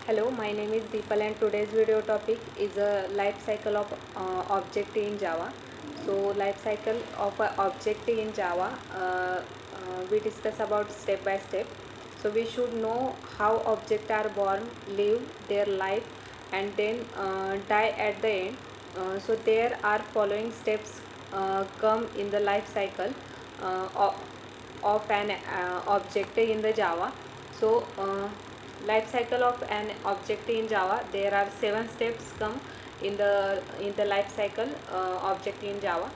Hello, my name is Deepal and today's video topic is a life cycle of object in Java. So life cycle of a object in Java, we discuss about step by step. So we should know how objects are born, live their life and then die at the end. So there are following steps come in the life cycle of an object in the Java. So life cycle of an object in Java, there are 7 steps come in the life cycle object in Java.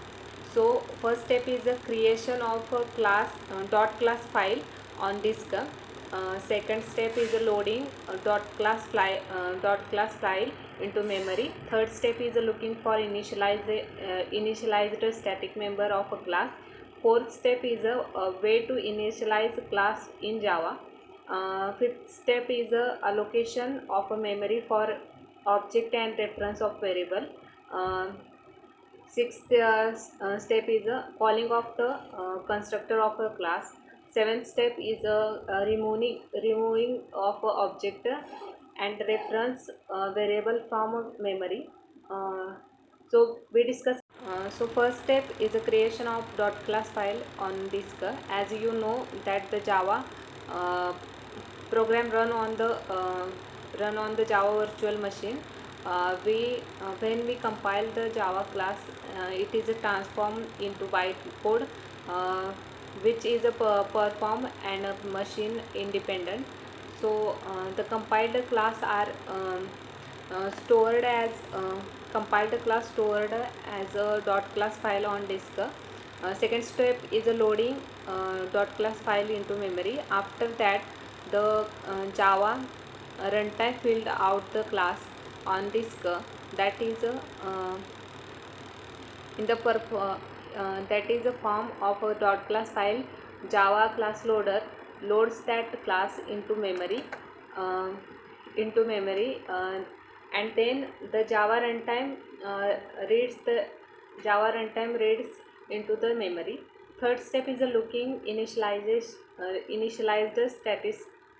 So first step is the creation of a class dot class file on disk. Second step is the loading dot class file into memory. Third step is looking for initialized static member of a class. Fourth step is a way to initialize class in Java. Fifth step is a allocation of a memory for object and reference of variable. Sixth step is a calling of the constructor of a class. Seventh step is a removing of a object and reference variable from a memory. So we discuss. So first step is the creation of dot class file on disk. As you know that the Java uh, program run on the Java virtual machine. We When we compile the Java class, it is transformed into bytecode, uh, which is a perform and a machine independent. So the compiled class are stored as compiled class stored as a dot class file on disk. Second step is a loading dot class file into memory. After that, the Java runtime filled out the class on disk. That is a in the that is a form of a dot class file. Java class loader loads that class uh, into memory, and then the Java runtime reads the Java runtime reads into the memory. Third step is a looking initialized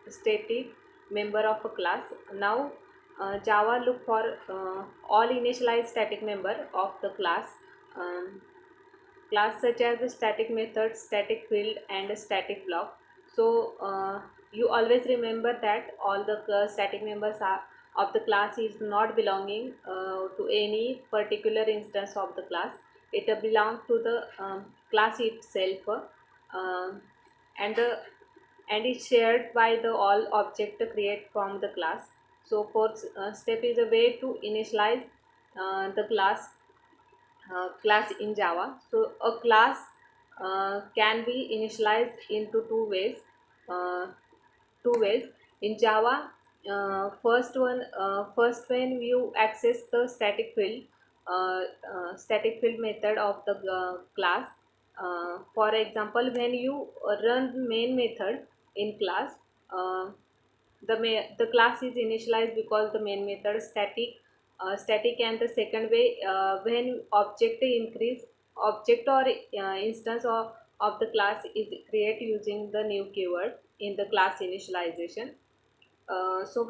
static member of a class. Now Java look for all initialized static member of the class. um, Class such as a static method, static field and a static block. So you always remember that all the static members of the class is not belonging to any particular instance of the class. It belongs to the class itself, and the and is shared by the all object create from the class. So fourth step is a way to initialize the class in Java. So a class can be initialized into uh, two ways in Java. First when you access the static field method of the class. For example, when you run main method in class, uh, the class is initialized because the main method static. And the second way, when object or instance of the class is create using the new keyword in the class initialization. So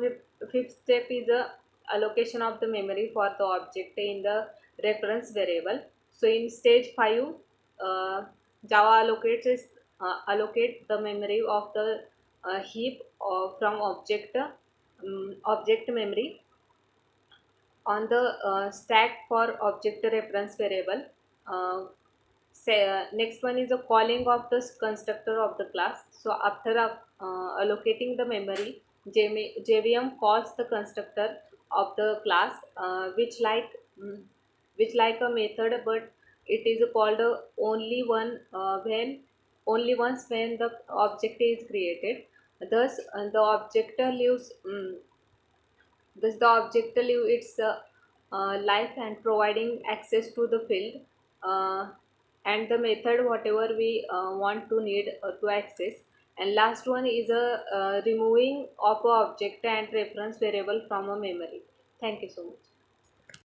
fifth step is a allocation of the memory for the object in the reference variable. So in stage 5, uh, Java allocate the memory of the heap from object memory on the stack for object reference variable. Next one is the calling of the constructor of the class. So after allocating the memory, JVM calls the constructor of the class, mm, which like a method, but it is called only once when the object is created. Thus, the object leaves. Thus, the object live its life and providing access to the field, and the method whatever we want to need to access. And last one is a removing of a object and reference variable from a memory. Thank you so much.